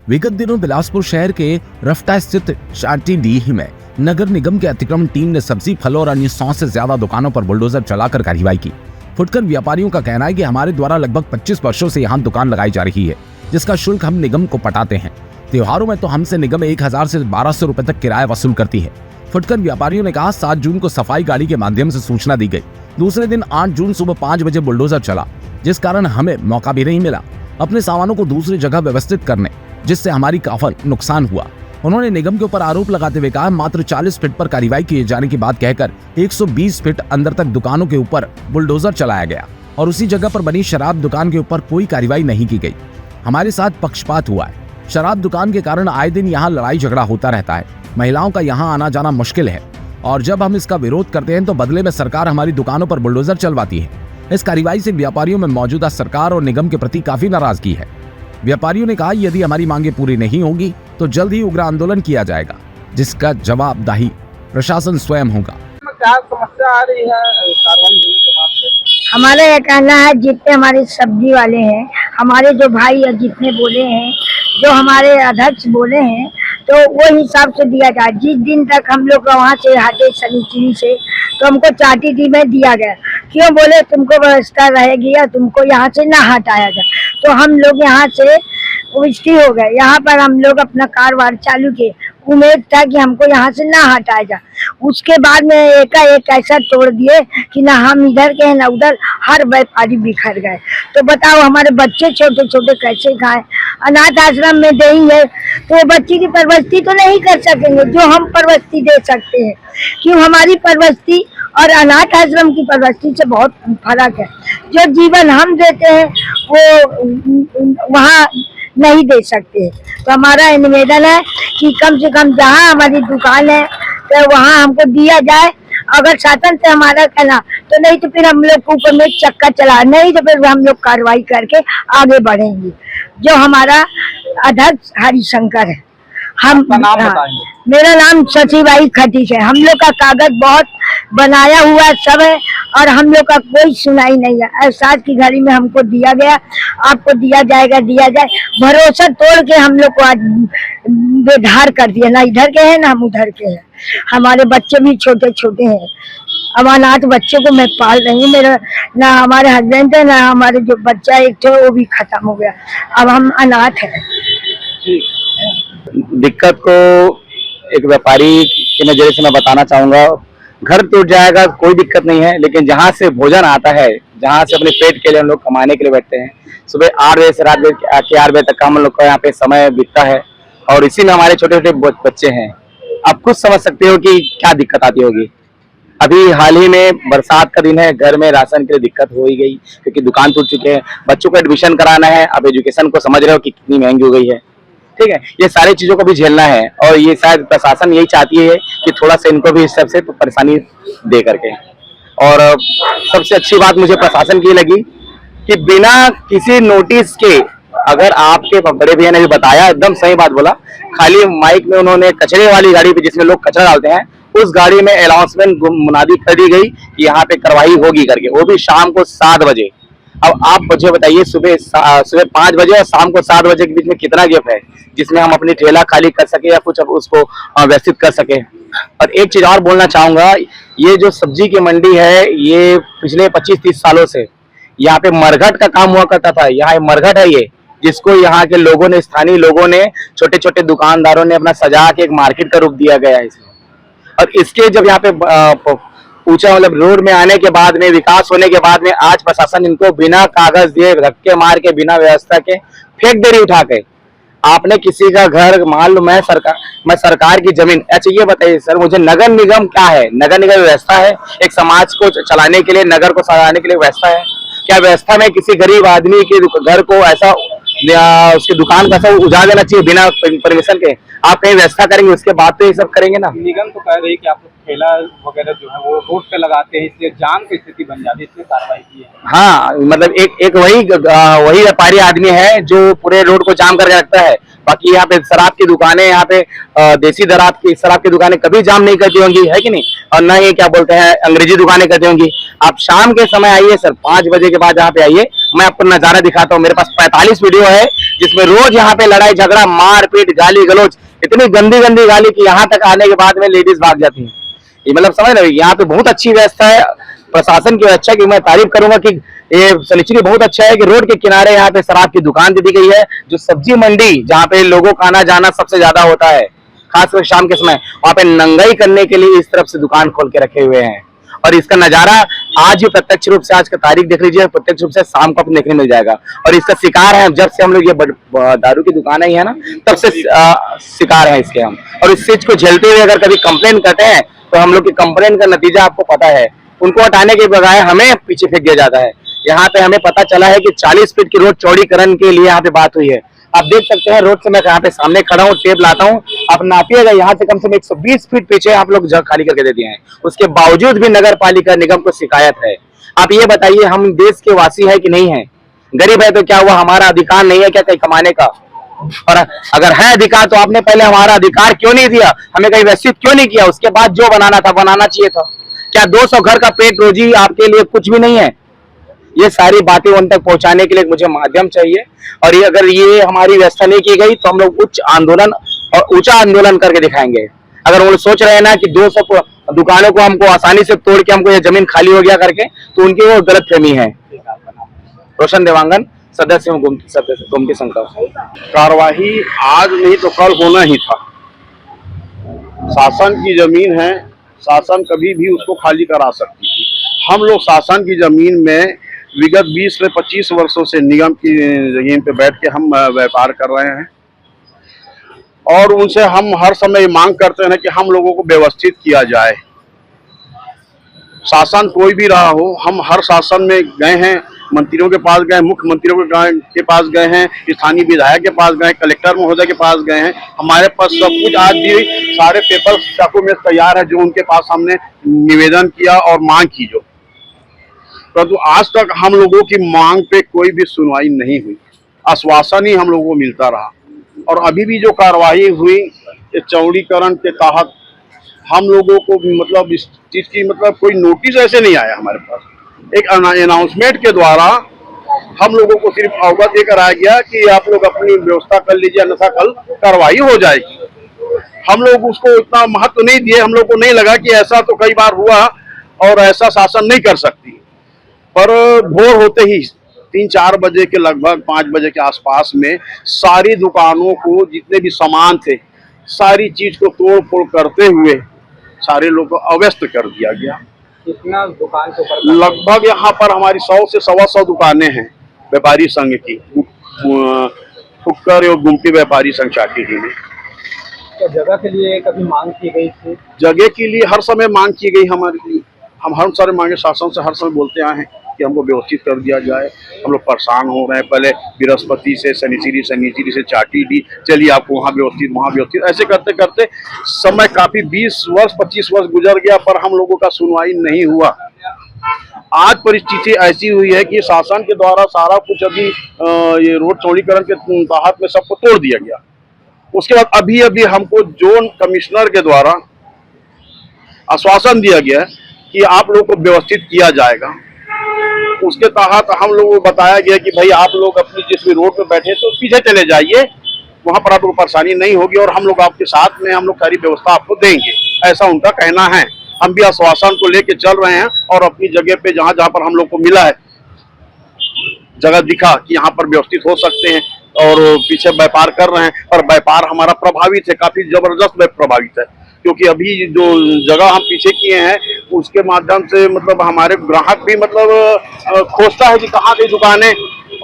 विगत दिनों बिलासपुर शहर के रफ्ता स्थित शांति डीह में नगर निगम के अतिक्रमण टीम ने सब्जी, फल और अन्य 100 से ज्यादा दुकानों पर बुलडोजर चलाकर कार्रवाई की। फुटकर व्यापारियों का कहना है कि हमारे द्वारा लगभग 25 वर्षों से यहाँ दुकान लगाई जा रही है, जिसका शुल्क हम निगम को पटाते हैं। त्योहारों में तो हमसे निगम 1000 से 1200 रुपए तक किराया वसूल करती है। फुटकर व्यापारियों ने कहा 7 जून को सफाई गाड़ी के माध्यम से सूचना दी गई। दूसरे दिन 8 जून सुबह 5 बजे बुलडोजर चला, जिस कारण हमें मौका भी नहीं मिला अपने सामानों को दूसरी जगह व्यवस्थित करने, जिससे हमारी काफी नुकसान हुआ। उन्होंने निगम के ऊपर आरोप लगाते हुए कहा मात्र 40 फीट पर कार्रवाई किए जाने की बात कहकर 120 फीट अंदर तक दुकानों के ऊपर बुलडोजर चलाया गया और उसी जगह पर बनी शराब दुकान के ऊपर कोई कार्रवाई नहीं की गई। हमारे साथ पक्षपात हुआ है। शराब दुकान के कारण आए दिन यहाँ लड़ाई झगड़ा होता रहता है। महिलाओं का यहाँ आना जाना मुश्किल है और जब हम इसका विरोध करते हैं तो बदले में सरकार हमारी दुकानों पर बुलडोजर चलवाती है। इस कार्रवाई से व्यापारियों में मौजूदा सरकार और निगम के प्रति काफी नाराजगी है। व्यापारियों ने कहा यदि हमारी मांगे पूरी नहीं होगी तो जल्द ही उग्र आंदोलन किया जाएगा, जिसका जवाबदाही प्रशासन स्वयं होगा। क्या समस्या आ रही है कार्रवाई होने के बाद से? हमारा यह कहना है जितने हमारे सब्जी वाले हैं, हमारे जो भाई जितने बोले हैं, जो हमारे अध्यक्ष बोले हैं, तो वो हिसाब से दिया जाए। जिस दिन तक हम लोग वहाँ से हटे शनिचरी से, तो हमको चाटी दी में दिया गया। क्यों बोले तुमको व्यवस्था रहेगी या तुमको यहाँ से ना हटाया जाए। तो हम लोग यहाँ से पुष्टि हो गए, यहाँ पर हम लोग अपना कारोबार चालू किए। उम्मीद था कि हमको यहाँ से ना हटाया जाए। उसके बाद में एकाएक ऐसा तोड़ दिए कि ना हम इधर के हैं ना उधर, हर व्यापारी बिखर गए। तो बताओ हमारे बच्चे छोटे छोटे कैसे खाएं? अनाथ आश्रम में देंगे तो बच्ची की परवरिश तो नहीं कर सकेंगे जो हम परवरिश दे सकते हैं। क्यों? हमारी परवरिश और अनाथ आश्रम की परवरिश से बहुत फर्क है। जो जीवन हम देते हैं वो वहाँ नहीं दे सकते। तो हमारा निवेदन है कि कम से कम जहाँ हमारी दुकान है तो वहाँ हमको दिया जाए। अगर शासन से हमारा कहना तो नहीं तो फिर हम लोग को ऊपर में चक्का चला, नहीं तो फिर हम लोग कार्रवाई करके आगे बढ़ेंगे। जो हमारा अध्यक्ष हरिशंकर है। हम नाम बताएंगे? मेरा नाम शशिबाई खतीश है। हम लोग का कागज बहुत बनाया हुआ सब है और हम लोग का कोई सुनाई नहीं है। एहसास की घड़ी में हमको दिया गया, आपको दिया जाएगा, दिया जाए। भरोसा तोड़ के हम लोग को आज बेधार कर दिया। ना इधर के हैं ना हम उधर के हैं। हमारे बच्चे भी छोटे छोटे हैं। अब अनाथ बच्चे को मैं पाल रही हूँ। मेरा ना हमारे हस्बैंड है ना हमारे जो बच्चा एक थे वो भी खत्म हो गया। अब हम अनाथ हैं। दिक्कत को एक व्यापारी के नजरिए से मैं बताना चाहूंगा। घर टूट जाएगा कोई दिक्कत नहीं है, लेकिन जहाँ से भोजन आता है, जहाँ से अपने पेट के लिए हम लोग कमाने के लिए बैठते हैं, सुबह 8 बजे से रात के 8 बजे तक का हम लोग का यहाँ पे समय बीतता है और इसी में हमारे छोटे छोटे बच्चे हैं। आप खुद समझ सकते हो कि क्या दिक्कत आती होगी। अभी हाल ही में बरसात का दिन है, घर में राशन के लिए दिक्कत हो ही गई क्योंकि दुकान टूट चुके हैं। बच्चों को एडमिशन कराना है, अब एजुकेशन को समझ रहे हो कि कितनी महंगी हो गई है। ठीक है, ये सारी चीजों को भी झेलना है और ये शायद प्रशासन यही चाहती है कि थोड़ा सा इनको भी इस सबसे परेशानी दे करके। और सबसे अच्छी बात मुझे प्रशासन की लगी कि बिना किसी नोटिस के, अगर आपके बड़े भैया ने भी बताया, एकदम सही बात बोला, खाली माइक में उन्होंने कचरे वाली गाड़ी पे जिसमें लोग कचरा डालते हैं, उस गाड़ी में अनाउंसमेंट मुनादी कर दी गई कि यहाँ पे कार्रवाई होगी करके, वो भी शाम को 7 बजे। अब आप मुझे बताइए सुबह 5 बजे और शाम को 7 बजे के बीच में कितना गैप है जिसमें हम अपनी ठेला खाली कर सके या कुछ उसको व्यवस्थित कर सके। और एक चीज और बोलना चाहूंगा, ये जो सब्जी की मंडी है ये पिछले 25-30 सालों से यहाँ पे मरघट का काम हुआ करता था। यहाँ मरघट है ये, जिसको यहाँ के लोगों ने, स्थानीय लोगों ने, छोटे छोटे दुकानदारों ने अपना सजा के एक मार्केट का रूप दिया गया है इसमें। और इसके जब यहाँ पे ऊंचा मतलब रोड में आने के बाद में, विकास होने के बाद में, आज प्रशासन इनको बिना कागज दिए, धक्के मार के, बिना व्यवस्था के फेंक दे रही उठा के। आपने किसी का घर, मान लो मैं सरकार की जमीन, अच्छा ये बताइए सर मुझे, नगर निगम क्या है? नगर निगम व्यवस्था है एक समाज को चलाने के लिए, नगर को चलाने के लिए व्यवस्था है क्या? व्यवस्था में किसी गरीब आदमी के घर को ऐसा उसकी दुकान का सब उजाड़ देना चाहिए बिना परमिशन के? आप कहीं व्यवस्था करेंगे उसके बाद तो ये सब करेंगे ना। निगम तो कह रही है कि आप लोग ठेला वगैरह जो है वो रोड पे लगाते हैं, इसलिए जाम की स्थिति बन जाती है, इसलिए कार्रवाई की है। हाँ, मतलब एक वही व्यापारी आदमी है जो पूरे रोड को जाम करके रखता है। बाकी यहाँ पे शराब की दुकानें, यहाँ पे देसी शराब की दुकानें कभी जाम नहीं करती होंगी, है कि नहीं? और न ही क्या बोलते हैं अंग्रेजी दुकानें करती होंगी। आप शाम के समय आइए सर, 5 बजे के बाद यहाँ पे आइए, मैं आपको नजारा दिखाता हूँ। मेरे पास 45 वीडियो है जिसमें रोज यहाँ पे लड़ाई झगड़ा, मारपीट, गाली गलौज, इतनी गंदी गंदी गाली कि यहाँ तक आने के बाद में लेडीज भाग जाती है। ये मतलब समझ रहे हो, यहाँ पे बहुत अच्छी व्यवस्था है प्रशासन की। अच्छा कि मैं तारीफ करूंगा कि ये सनिचरी बहुत अच्छा है कि रोड के किनारे यहाँ पे शराब की दुकान दे दी गई है। जो सब्जी मंडी जहाँ पे लोगों का आना जाना सबसे ज्यादा होता है, खासकर शाम के समय, वहाँ पे नंगाई करने के लिए इस तरफ से दुकान खोल के रखे हुए हैं। और इसका नजारा आज भी प्रत्यक्ष रूप से, आज का तारीख देख लीजिए, प्रत्यक्ष रूप से शाम को आपको देखने मिल जाएगा। और इसका शिकार है, जब से हम लोग ये दारू की दुकान है ना, तब से शिकार है इसके हम। और इस चीज को झेलते हुए अगर कभी कंप्लेन करते हैं तो हम लोग की कंप्लेन का नतीजा आपको पता है, उनको हटाने के बजाय हमें पीछे फेंक दिया जाता है। यहाँ पे हमें पता चला है कि 40 फीट की रोड चौड़ीकरण के लिए यहाँ पे बात हुई है। आप देख सकते हैं रोड से मैं यहाँ पे सामने खड़ा हूँ, टेप लाता हूँ, आप नापिएगा, यहाँ से कम 120 फीट पीछे आप लोग जगह खाली करके दे दिए हैं। उसके बावजूद भी नगर पालिका निगम को शिकायत है। आप ये बताइए, हम देश के वासी है कि नहीं है? गरीब है तो क्या हुआ, हमारा अधिकार नहीं है क्या कहीं कमाने का? और अगर है अधिकार तो आपने पहले हमारा अधिकार क्यों नहीं दिया, हमें कहीं व्यवस्थित क्यों नहीं किया? उसके बाद जो बनाना था बनाना चाहिए था। क्या 200 घर का पेट रोजी आपके लिए कुछ भी नहीं है? ये सारी बातें उन तक पहुंचाने के लिए मुझे माध्यम चाहिए। और ये अगर ये हमारी व्यवस्था नहीं की गई तो हम लोग उच्च आंदोलन और ऊंचा आंदोलन करके दिखाएंगे। अगर वो लोग सोच रहे हैं ना कि 200 दुकानों को हमको आसानी से तोड़ के हमको ये जमीन खाली हो गया करके, तो उनकी वो गलत फहमी है। रोशन देवांगन, सदस्य हूँ गोमती संघ का। कार्यवाही आज नहीं तो कल होना ही था। शासन की जमीन है, शासन कभी भी उसको खाली करा सकती थी। हम लोग शासन की जमीन में विगत 20 से 25 वर्षों से निगम की जमीन पे बैठ के हम व्यापार कर रहे हैं और उनसे हम हर समय मांग करते हैं कि हम लोगों को व्यवस्थित किया जाए। शासन कोई भी रहा हो, हम हर शासन में गए हैं, मंत्रियों के पास गए, मुख्यमंत्रियों के पास गए हैं, स्थानीय विधायक के पास गए, कलेक्टर महोदय के पास गए हैं। हमारे पास सब कुछ आज भी सारे पेपर डॉक्यूमेंट तैयार है जो उनके पास हमने निवेदन किया और मांग की जो, परंतु आज तक हम लोगों की मांग पे कोई भी सुनवाई नहीं हुई। आश्वासन ही हम लोगों को मिलता रहा। और अभी भी जो कार्रवाई हुई चौड़ीकरण के तहत, हम लोगों को मतलब इस चीज की मतलब कोई नोटिस ऐसे नहीं आया हमारे पास। एक अनाउंसमेंट के द्वारा हम लोगों को सिर्फ अवगत ये कराया गया कि आप लोग अपनी व्यवस्था कर लीजिए, अन्यथा कल कार्रवाई हो जाएगी। हम लोग उसको इतना महत्व नहीं दिए। हम लोग को नहीं लगा कि ऐसा तो कई बार हुआ और ऐसा शासन नहीं कर सकती। पर भोर होते ही 3-4 बजे के लगभग 5 बजे के आसपास में सारी दुकानों को, जितने भी सामान थे, सारी चीज को तोड़ फोड़ करते हुए सारे लोग को अव्यस्त कर दिया गया। कितना दुकान के ऊपर? लगभग यहाँ पर हमारी 100 से 125 दुकानें हैं व्यापारी संघ की, फुक्कर और गुमटी व्यापारी संघ चाटी में। तो जगह के लिए कभी मांग की गई थी? जगह के लिए हर समय मांग की गई हमारे लिए। हम हर सारे मांगे शासन से हर समय बोलते आए हैं कि हमको व्यवस्थित कर दिया जाए। हम लोग परेशान हो रहे हैं, पहले बृहस्पति से शनिचरी से चाटी दी, चलिए आपको वहाँ व्यवस्थित वहाँ व्यवस्थित, ऐसे करते करते समय काफी 20 वर्ष 25 वर्ष गुजर गया, पर हम लोगों का सुनवाई नहीं हुआ। आज परिस्थिति ऐसी हुई है कि शासन के द्वारा सारा कुछ अभी ये रोड चौड़ीकरण के तहत में सबको तोड़ दिया गया। उसके बाद अभी हमको जोन कमिश्नर के द्वारा आश्वासन दिया गया है कि आप लोग को व्यवस्थित किया जाएगा। उसके तहत हम लोगों को बताया गया कि भाई आप लोग अपनी जिस भी रोड पे बैठे तो पीछे चले जाइए, वहां पर आपको परेशानी नहीं होगी और हम लोग आपके साथ में, हम लोग सारी व्यवस्था आपको देंगे, ऐसा उनका कहना है। हम भी आश्वासन को लेके चल रहे हैं और अपनी जगह पे जहां जहां पर हम लोग को मिला है, जगह दिखा कि यहाँ पर व्यवस्थित हो सकते हैं और पीछे व्यापार कर रहे हैं। और व्यापार हमारा प्रभावित है, काफी जबरदस्त प्रभावित है, क्योंकि अभी जो जगह हम पीछे किए हैं उसके माध्यम से मतलब हमारे ग्राहक भी मतलब खोजता है कि कहाँ की दुकानें,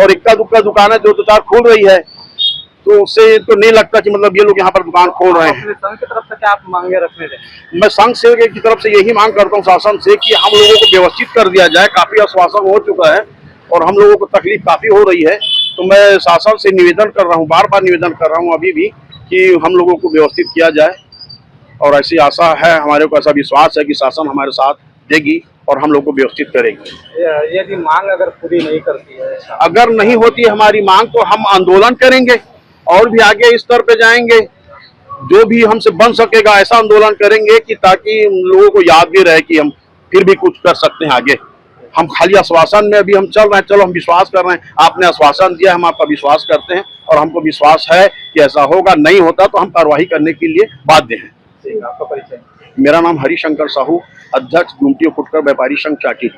और इक्का दुक्का दुकानें जो 2-4 खुल रही है, तो उससे तो नहीं लगता कि मतलब ये लोग यहाँ पर दुकान खोल रहे हैं। संघ की तरफ से क्या आप मांगे रखने थे? मैं संघ से की तरफ से यही मांग करता हूँ शासन से कि हम लोगों को व्यवस्थित कर दिया जाए। काफी आश्वासन हो चुका है और हम लोगों को तकलीफ काफी हो रही है, तो मैं शासन से निवेदन कर रहा हूँ, बार बार निवेदन कर रहा हूँ अभी भी, कि हम लोगों को व्यवस्थित किया जाए। और ऐसी आशा है, हमारे को ऐसा विश्वास है कि शासन हमारे साथ देगी और हम लोग को व्यवस्थित करेगी। यदि मांग अगर पूरी नहीं करती है, अगर नहीं होती हमारी मांग, तो हम आंदोलन करेंगे। और भी आगे इस स्तर पे जाएंगे, जो भी हमसे बन सकेगा ऐसा आंदोलन करेंगे कि ताकि लोगों को याद भी रहे कि हम फिर भी कुछ कर सकते हैं आगे। हम खाली आश्वासन में अभी हम चल रहे हैं, चलो हम विश्वास कर रहे हैं, आपने आश्वासन दिया, हम आपका विश्वास करते हैं और हमको विश्वास है कि ऐसा होगा। नहीं होता तो हम कार्रवाई करने के लिए बाध्य हैं। आपका परिचय? मेरा नाम हरिशंकर साहू, अध्यक्ष गुमटी फुटकर व्यापारी संघ चाटी।